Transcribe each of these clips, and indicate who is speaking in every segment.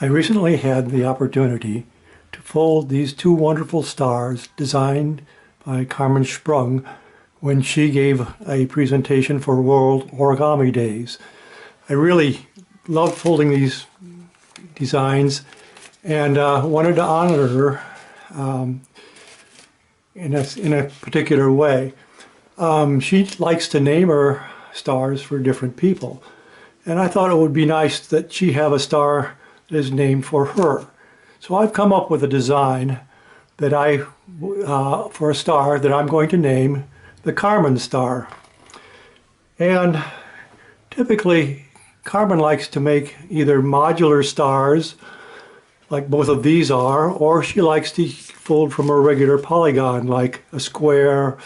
Speaker 1: I recently had the opportunity to fold these two wonderful stars designed by Carmen Sprung when she gave a presentation for World Origami Days. I really love folding these designs and wanted to honor her in a particular way. She likes to name her stars for different people, and I thought it would be nice that she have a star that is named for her. So I've come up with a design that for a star that I'm going to name the Carmen Star. And typically Carmen likes to make either modular stars like both of these are, or she likes to fold from a regular polygon like a square,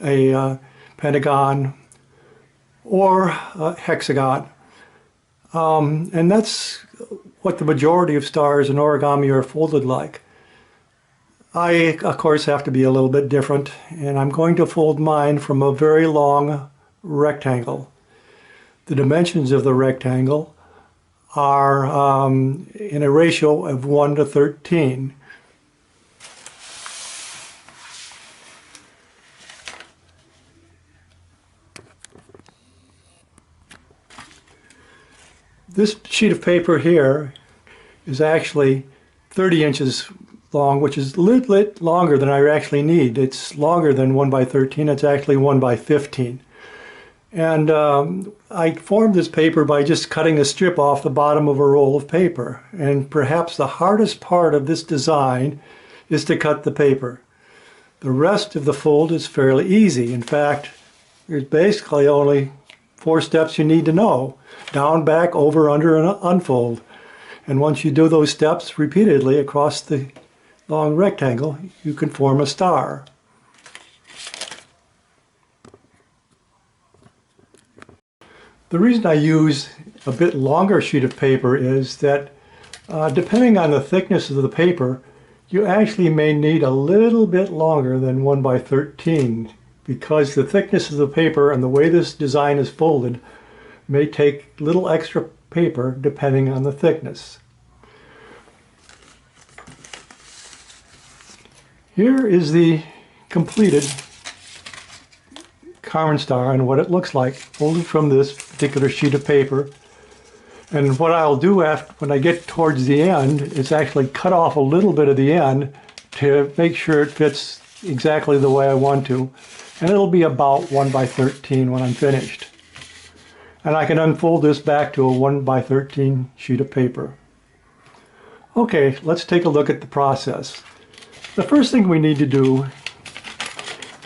Speaker 1: a pentagon, or a hexagon. And that's what the majority of stars in origami are folded like. I, of course, have to be a little bit different, and I'm going to fold mine from a very long rectangle. The dimensions of the rectangle are in a ratio of 1 to 13. This sheet of paper here is actually 30 inches long, which is a little bit longer than I actually need. It's longer than 1 by 13. It's actually 1 by 15. And I formed this paper by just cutting a strip off the bottom of a roll of paper. And perhaps the hardest part of this design is to cut the paper. The rest of the fold is fairly easy. In fact, there's basically only 4 steps you need to know: down, back, over, under, and unfold. And once you do those steps repeatedly across the long rectangle, you can form a star. The reason I use a bit longer sheet of paper is that depending on the thickness of the paper, you actually may need a little bit longer than 1 by 13, because the thickness of the paper and the way this design is folded may take little extra paper depending on the thickness. Here is the completed Carmen Star and what it looks like folded from this particular sheet of paper. And what I'll do when I get towards the end is actually cut off a little bit of the end to make sure it fits exactly the way I want to. And it'll be about 1 by 13 when I'm finished. And I can unfold this back to a 1 by 13 sheet of paper. Okay, let's take a look at the process. The first thing we need to do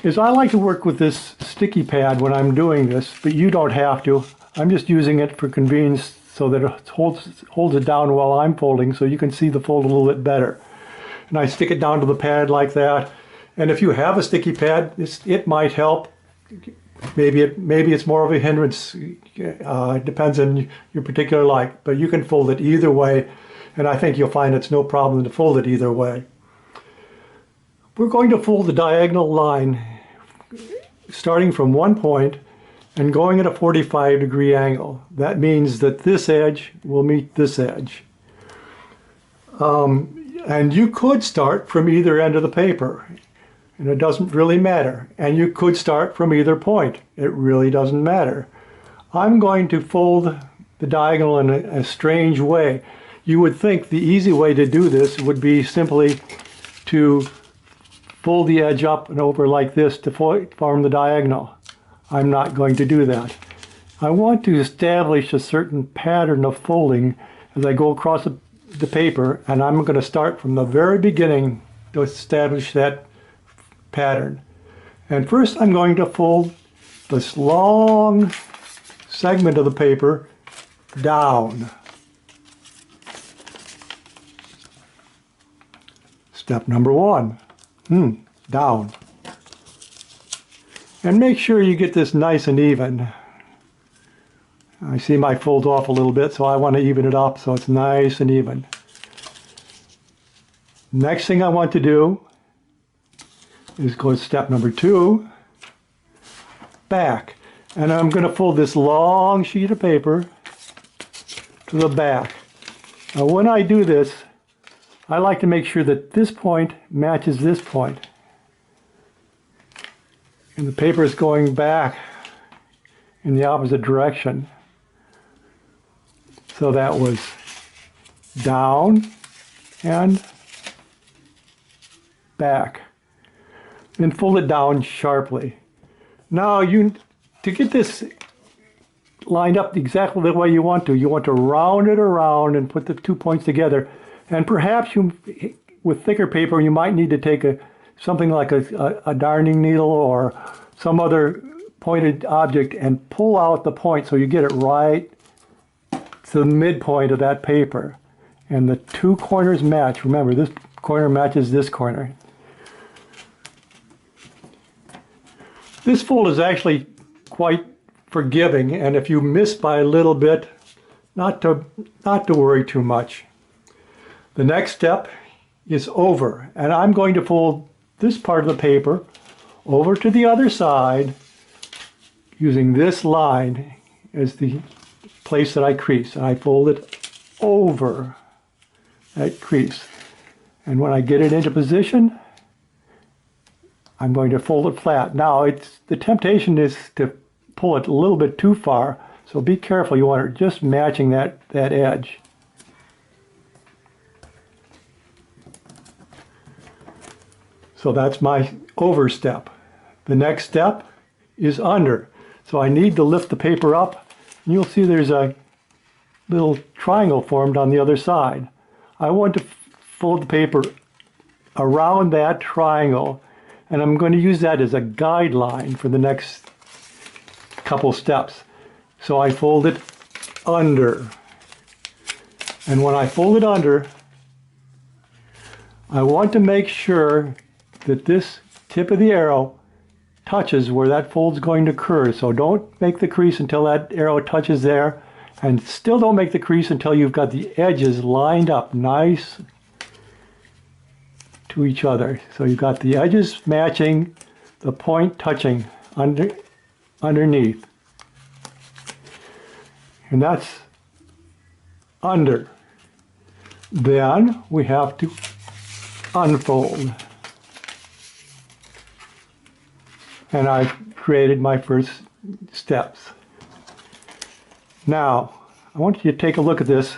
Speaker 1: is I like to work with this sticky pad when I'm doing this, but you don't have to. I'm just using it for convenience so that it holds it down while I'm folding, so you can see the fold a little bit better. And I stick it down to the pad like that. And if you have a sticky pad, it might help. Maybe it's more of a hindrance. It depends on your particular like, but you can fold it either way, and I think you'll find it's no problem to fold it either way. We're going to fold the diagonal line starting from one point and going at a 45-degree angle. That means that this edge will meet this edge. And you could start from either end of the paper, and it doesn't really matter. And you could start from either point. It really doesn't matter. I'm going to fold the diagonal in a strange way. You would think the easy way to do this would be simply to fold the edge up and over like this to form the diagonal. I'm not going to do that. I want to establish a certain pattern of folding as I go across the paper, and I'm going to start from the very beginning to establish that pattern. And first I'm going to fold this long segment of the paper down. Step number 1. Down. And make sure you get this nice and even. I see my fold off a little bit, so I want to even it up so it's nice and even. Next thing I want to do is go to step number 2, back. And I'm going to fold this long sheet of paper to the back. Now when I do this, I like to make sure that this point matches this point. And the paper is going back in the opposite direction. So that was down and back. Then fold it down sharply. Now to get this lined up exactly the way you want to round it around and put the 2 points together. And perhaps with thicker paper, you might need to take something like a darning needle or some other pointed object and pull out the point so you get it right to the midpoint of that paper. And the 2 corners match. Remember, this corner matches this corner. This fold is actually quite forgiving, and if you miss by a little bit, not to worry too much. The next step is over, and I'm going to fold this part of the paper over to the other side using this line as the place that I crease, and I fold it over that crease. And when I get it into position, I'm going to fold it flat. Now, the temptation is to pull it a little bit too far, so be careful. You want it just matching that edge. So that's my over step. The next step is under. So I need to lift the paper up, and you'll see there's a little triangle formed on the other side. I want to fold the paper around that triangle, and I'm going to use that as a guideline for the next couple steps. So I fold it under. And when I fold it under, I want to make sure that this tip of the arrow touches where that fold's going to occur. So don't make the crease until that arrow touches there, and still don't make the crease until you've got the edges lined up nice to each other. So you've got the edges matching, the point touching underneath. And that's under. Then we have to unfold. And I've created my first steps. Now, I want you to take a look at this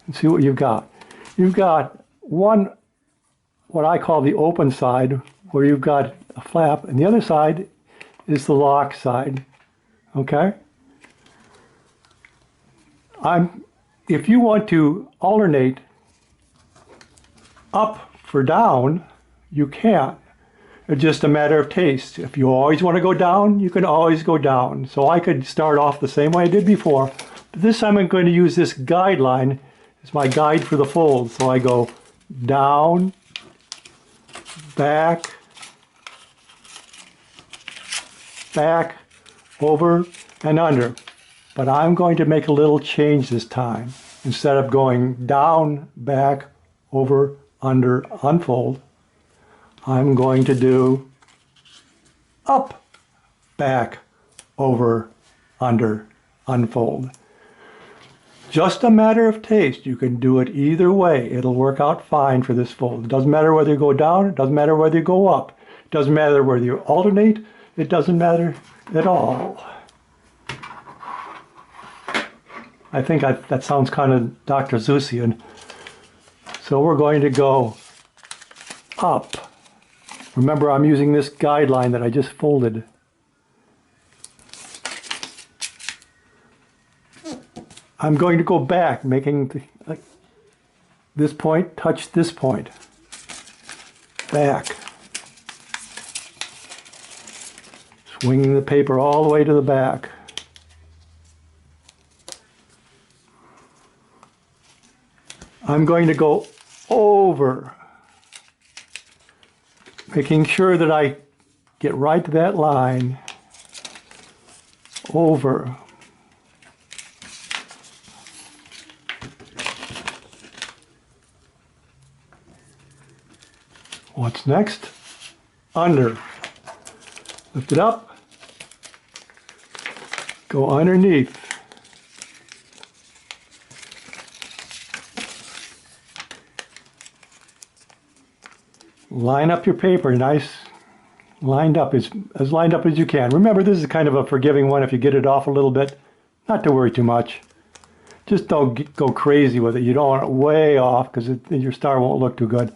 Speaker 1: and see what you've got. You've got one, what I call the open side, where you've got a flap, and the other side is the lock side. Okay? If you want to alternate up for down, you can. It's just a matter of taste. If you always want to go down, you can always go down. So I could start off the same way I did before, but this time I'm going to use this guideline as my guide for the fold. So I go down, back, back, over, and under. But I'm going to make a little change this time. Instead of going down, back, over, under, unfold, I'm going to do up, back, over, under, unfold. Just a matter of taste. You can do it either way. It'll work out fine for this fold. It doesn't matter whether you go down, it doesn't matter whether you go up. It doesn't matter whether you alternate, it doesn't matter at all. I think that sounds kind of Dr. Seussian. So we're going to go up. Remember, I'm using this guideline that I just folded. I'm going to go back, making this point touch this point. Back. Swinging the paper all the way to the back. I'm going to go over, making sure that I get right to that line. Over. What's next? Under. Lift it up. Go underneath. line up your paper nice, lined up, as lined up as you can. Remember, this is kind of a forgiving one if you get it off a little bit. Not to worry too much. Just don't go crazy with it. You don't want it way off because your star won't look too good.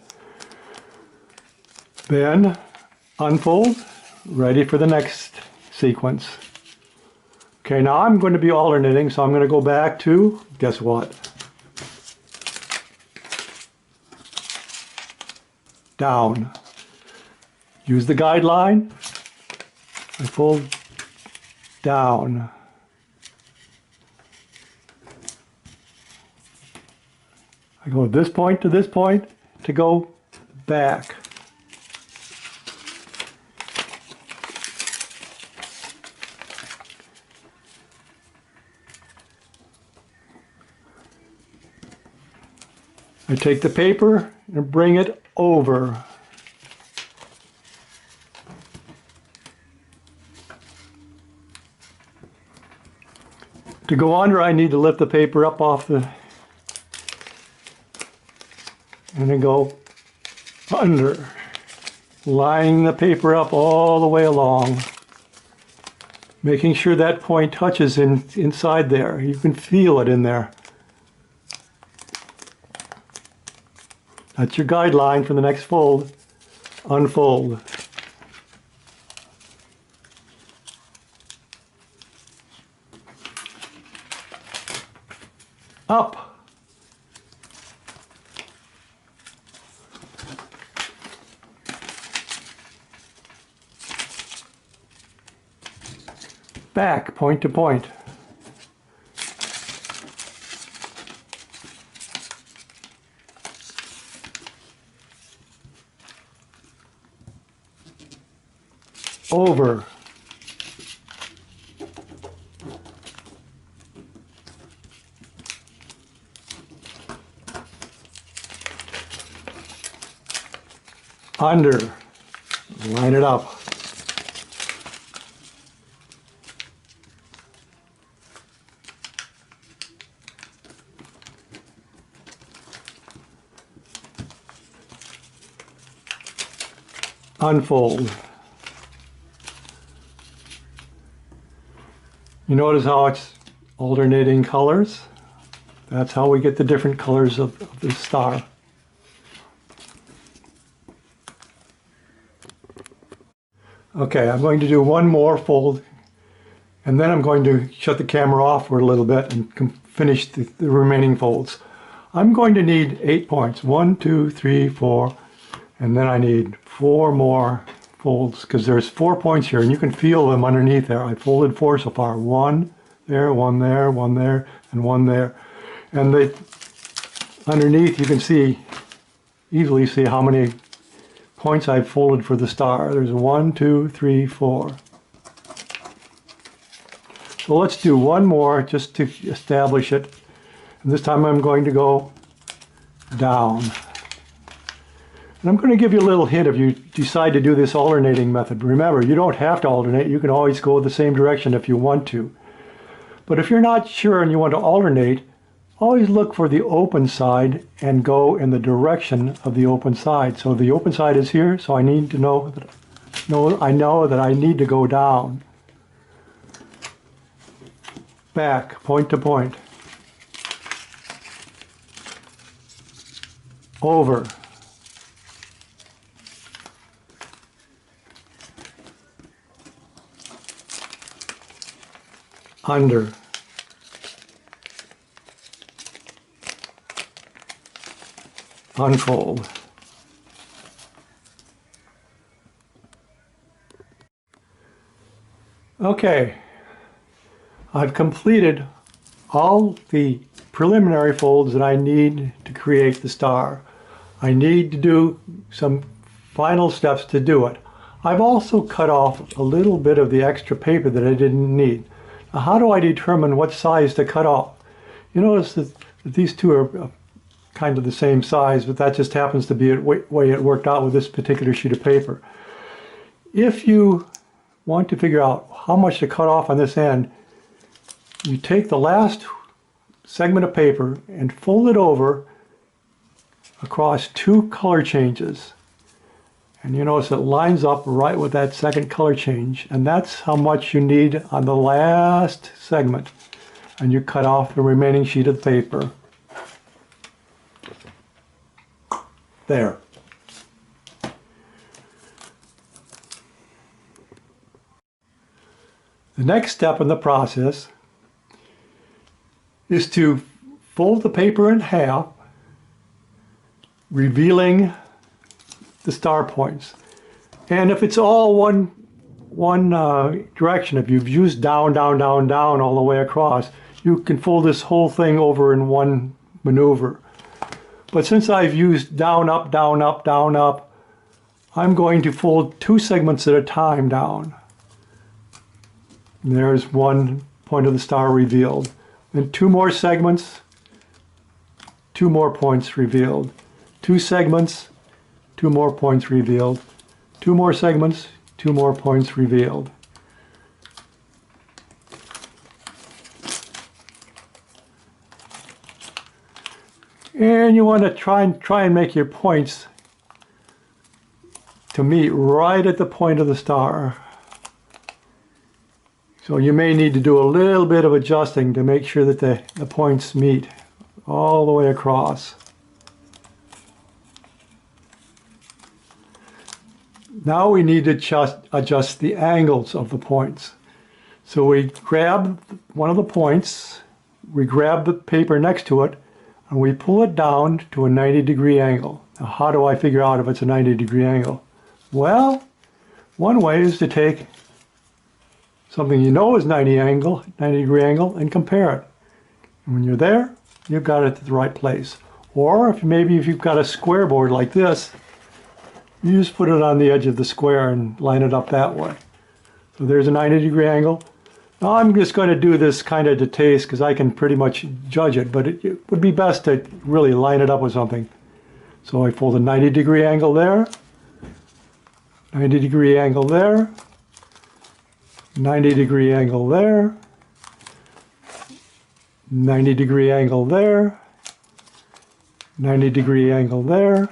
Speaker 1: Then unfold, ready for the next sequence. Okay, now I'm going to be alternating, so I'm going to go back to, guess what? Down. Use the guideline. I fold down. I go this point to go back. I take the paper and bring it over. To go under, I need to lift the paper up off the, and then go under, lining the paper up all the way along, making sure that point touches inside there. You can feel it in there. That's your guideline for the next fold. Unfold. Up. Back, point to point. Over. Under. Line it up. Unfold. You notice how it's alternating colors? That's how we get the different colors of the star. Okay, I'm going to do one more fold, and then I'm going to shut the camera off for a little bit and finish the remaining folds. I'm going to need 8 points. 1, 2, 3, 4, and then I need 4 more folds because there's 4 points here, and you can feel them underneath there. I folded 4 so far. 1 there, 1 there, 1 there, and 1 there. And underneath you can easily see how many points I've folded for the star. There's 1, 2, 3, 4. So let's do one more just to establish it. And this time I'm going to go down. And I'm going to give you a little hint if you decide to do this alternating method. Remember, you don't have to alternate. You can always go the same direction if you want to. But if you're not sure and you want to alternate, always look for the open side and go in the direction of the open side. So the open side is here, so I need to know that I know that I need to go down. Back, point to point. Over. Under. Unfold. Okay, I've completed all the preliminary folds that I need to create the star. I need to do some final steps to do it. I've also cut off a little bit of the extra paper that I didn't need. Now, how do I determine what size to cut off? You notice that these two are kind of the same size, but that just happens to be the way it worked out with this particular sheet of paper. If you want to figure out how much to cut off on this end, you take the last segment of paper and fold it over across 2 color changes. And you notice it lines up right with that second color change. And that's how much you need on the last segment. And you cut off the remaining sheet of paper. There. The next step in the process is to fold the paper in half, revealing the star points. And if it's all one direction, if you've used down, down, down, down all the way across, you can fold this whole thing over in one maneuver. But since I've used down, up, down, up, down, up, I'm going to fold 2 segments at a time down. And there's one point of the star revealed. Then 2 more segments, 2 more points revealed. 2 segments, 2 more points revealed. 2 more segments, 2 more points revealed. And you want to try and make your points to meet right at the point of the star. So you may need to do a little bit of adjusting to make sure that the points meet all the way across. Now we need to adjust the angles of the points. So we grab one of the points, we grab the paper next to it, and we pull it down to a 90-degree angle. Now, how do I figure out if it's a 90-degree angle? Well, one way is to take something you know is 90-degree angle, and compare it. And when you're there, you've got it at the right place. Or if you've got a square board like this, you just put it on the edge of the square and line it up that way. So there's a 90-degree angle. Now I'm just going to do this kind of to taste because I can pretty much judge it, but it would be best to really line it up with something. So I fold a 90-degree angle there, 90-degree angle there, 90-degree angle there, 90-degree angle there, 90-degree angle there,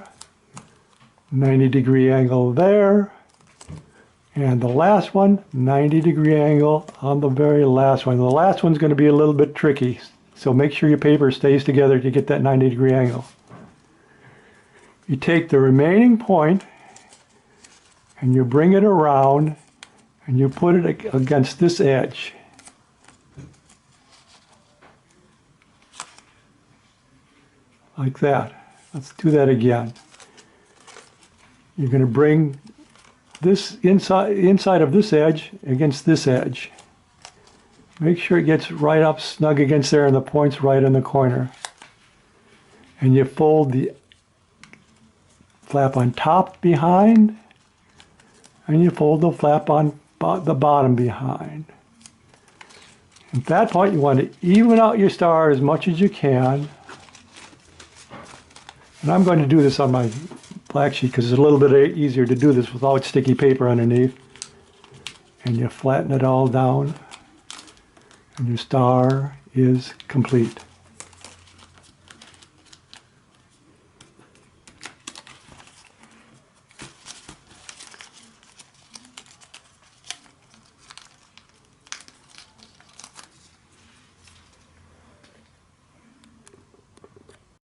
Speaker 1: 90-degree angle there, and the last one, 90-degree angle on the very last one. The last one's going to be a little bit tricky, so make sure your paper stays together to get that 90-degree angle. You take the remaining point and you bring it around and you put it against this edge. Like that. Let's do that again. You're going to bring this inside of this edge against this edge. Make sure it gets right up snug against there and the point's right in the corner. And you fold the flap on top behind, and you fold the flap on the bottom behind. At that point you want to even out your star as much as you can. And I'm going to do this on my black sheet because it's a little bit easier to do this without sticky paper underneath. And you flatten it all down and your star is complete.